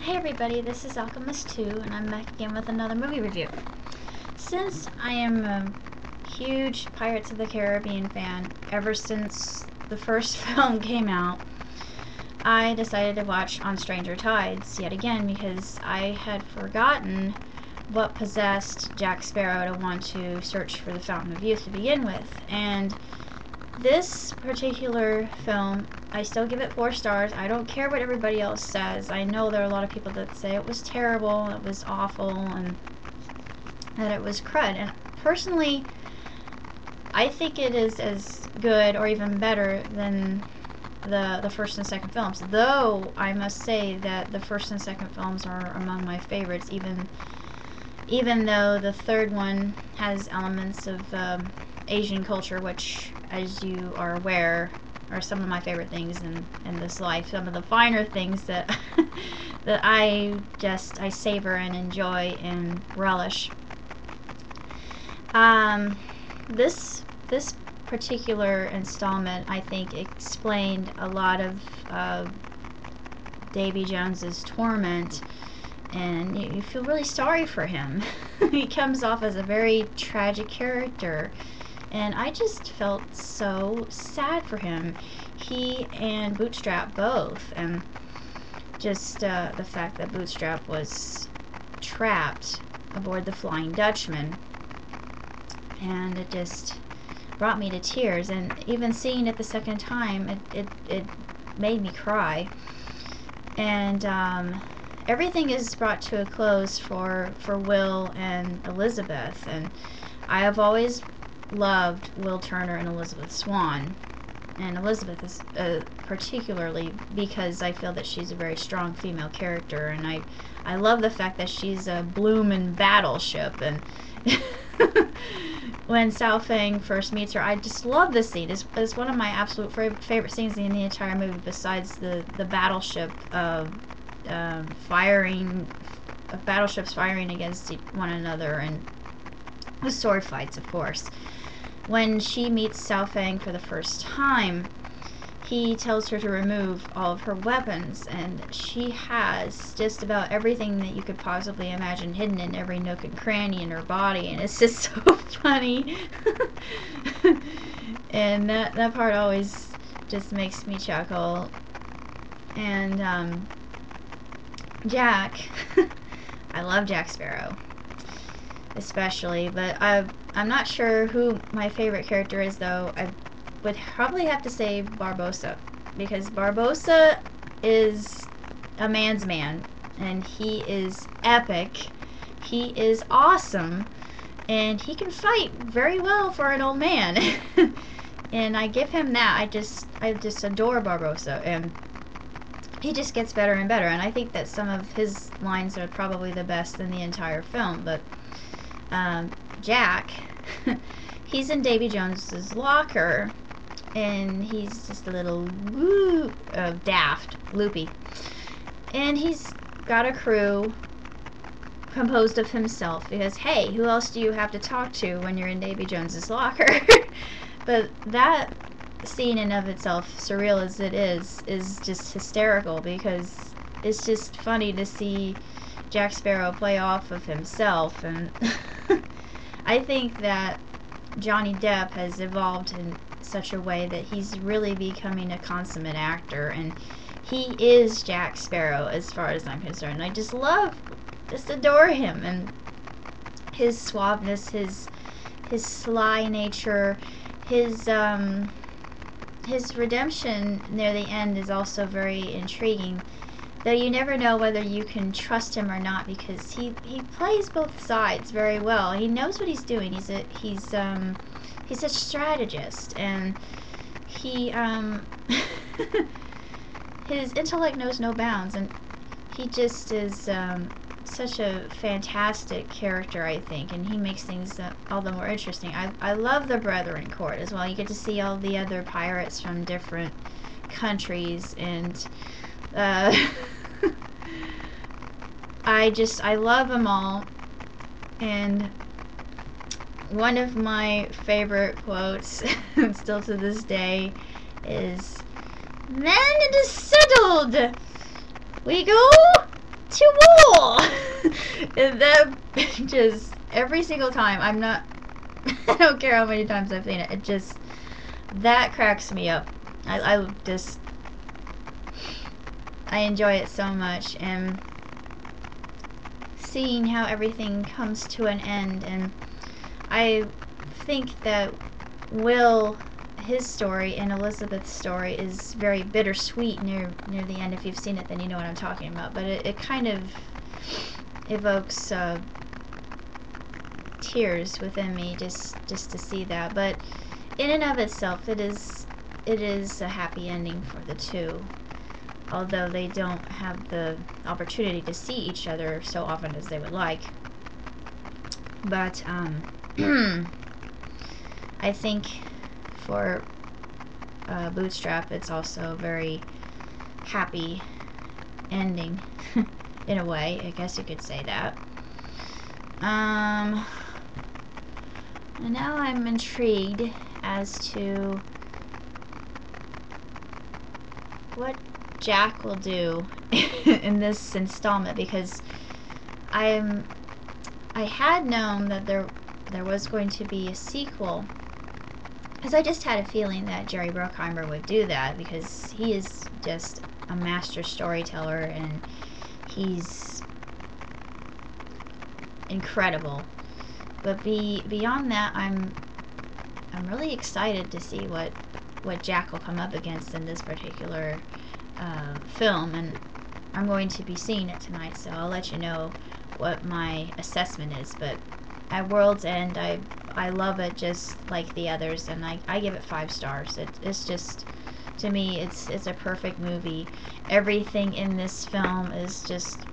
Hey everybody, this is Alchemist2 and I'm back again with another movie review. Since I am a huge Pirates of the Caribbean fan ever since the first film came out, I decided to watch On Stranger Tides yet again because I had forgotten what possessed Jack Sparrow to want to search for the Fountain of Youth to begin with. And this particular film, I still give it 4 stars. I don't care what everybody else says. I know there are a lot of people that say it was terrible, it was awful, and that it was crud. And personally, I think it is as good or even better than the first and second films. Though, I must say that the first and second films are among my favorites, even though the third one has elements of Asian culture, which, as you are aware, are some of my favorite things in this life. Some of the finer things that that I savor and enjoy and relish. This particular installment, I think, explained a lot of Davy Jones's torment, and you feel really sorry for him. He comes off as a very tragic character, and I just felt so sad for him. He and Bootstrap both, and just the fact that Bootstrap was trapped aboard the Flying Dutchman, and it just brought me to tears. And even seeing it the second time, it made me cry. And everything is brought to a close for Will and Elizabeth, and I have always loved Will Turner and Elizabeth Swann, and Elizabeth is particularly because I feel that she's a very strong female character, and I love the fact that she's a bloomin' battleship. And when Sao Feng first meets her, I just love this scene. It's one of my absolute favorite scenes in the entire movie, besides the battleship battleships firing against one another, and the sword fights, of course. When she meets Sao Feng for the first time, he tells her to remove all of her weapons, and she has just about everything that you could possibly imagine hidden in every nook and cranny in her body, and it's just so funny. And that part always just makes me chuckle. And Jack, I love Jack Sparrow especially, but I'm not sure who my favorite character is, though. I would probably have to say Barbossa, because Barbossa is a man's man, and he is epic, he is awesome, and he can fight very well for an old man. And I give him that. I just adore Barbossa, and he just gets better and better, and I think that some of his lines are probably the best in the entire film. But Jack, he's in Davy Jones's locker, and he's just a little daft, loopy, and he's got a crew composed of himself, because hey, who else do you have to talk to when you're in Davy Jones's locker? But that scene in of itself, surreal as it is just hysterical, because it's just funny to see Jack Sparrow play off of himself. And I think that Johnny Depp has evolved in such a way that he's really becoming a consummate actor, and he is Jack Sparrow as far as I'm concerned. I just adore him, and his suaveness, his sly nature, his redemption near the end is also very intriguing, though you never know whether you can trust him or not, because he plays both sides very well. He knows what he's doing. He's a strategist, and he his intellect knows no bounds, and he just is such a fantastic character, I think, and he makes things all the more interesting. I love the Brethren Court as well. You get to see all the other pirates from different countries, and I love them all. And one of my favorite quotes, still to this day, is, "Then it is settled. We go too wool. And that just every single time, I'm not. I don't care how many times I've seen it. It just that cracks me up. I enjoy it so much, and seeing how everything comes to an end. And I think that Will, his story, and Elizabeth's story is very bittersweet near the end. If you've seen it, then you know what I'm talking about. But it kind of evokes tears within me just to see that. But in and of itself, it is a happy ending for the two, although they don't have the opportunity to see each other so often as they would like. But I think for Bootstrap, it's also a very happy ending in a way. I guess you could say that. And now I'm intrigued as to what Jack will do in this installment, because I had known that there was going to be a sequel, because I just had a feeling that Jerry Bruckheimer would do that, because he is just a master storyteller and he's incredible. But beyond that, I'm really excited to see what Jack will come up against in this particular film, and I'm going to be seeing it tonight, so I'll let you know what my assessment is. But at World's End, I love it just like the others, and I give it 5 stars. It's just, to me, it's a perfect movie. Everything in this film is just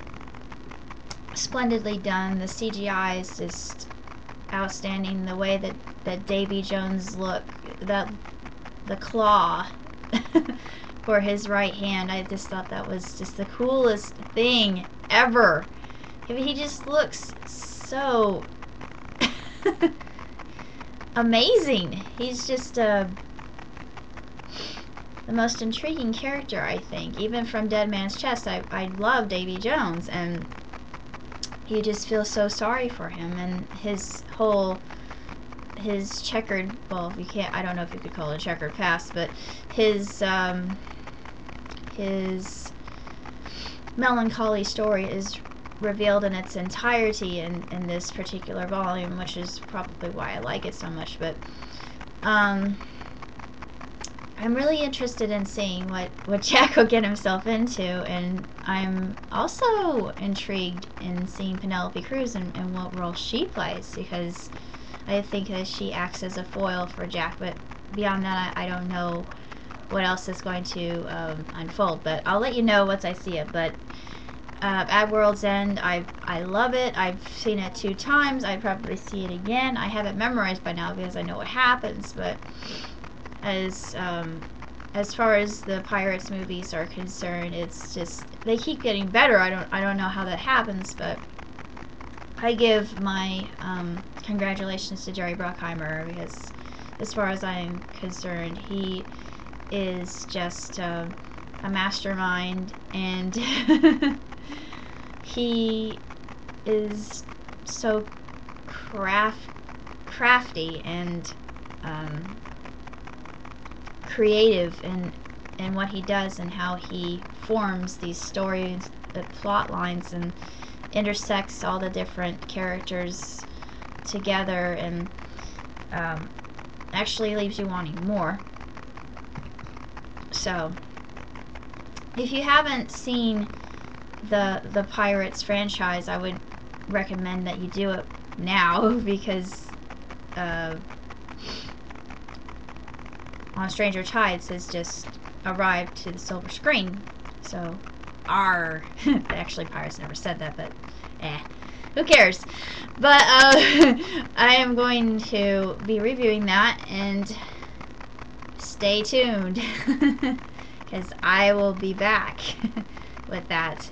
splendidly done. The CGI is just outstanding. The way that Davy Jones looked, the claw for his right hand, I just thought that was just the coolest thing ever. He just looks so amazing. He's just the most intriguing character, I think. Even from Dead Man's Chest, I love Davy Jones, and you just feel so sorry for him, and his checkered, well, you can't, I don't know if you could call it a checkered past, but his melancholy story is revealed in its entirety in this particular volume, which is probably why I like it so much. But I'm really interested in seeing what Jack will get himself into, and I'm also intrigued in seeing Penelope Cruz and what role she plays, because I think that she acts as a foil for Jack. But beyond that, I don't know what else is going to unfold, but I'll let you know once I see it. But at World's End, I love it. I've seen it 2 times. I'd probably see it again. I have it memorized by now because I know what happens. But as far as the Pirates movies are concerned, it's just, they keep getting better. I don't know how that happens, but I give my congratulations to Jerry Bruckheimer, because as far as I'm concerned, he is just a mastermind, and he is so crafty and creative in what he does, and how he forms these stories, the plot lines, and intersects all the different characters together, and actually leaves you wanting more. So if you haven't seen the Pirates franchise, I would recommend that you do it now, because On Stranger Tides has just arrived to the silver screen. So actually, Pirates never said that, but who cares? But I am going to be reviewing that, and stay tuned, because I will be back with that.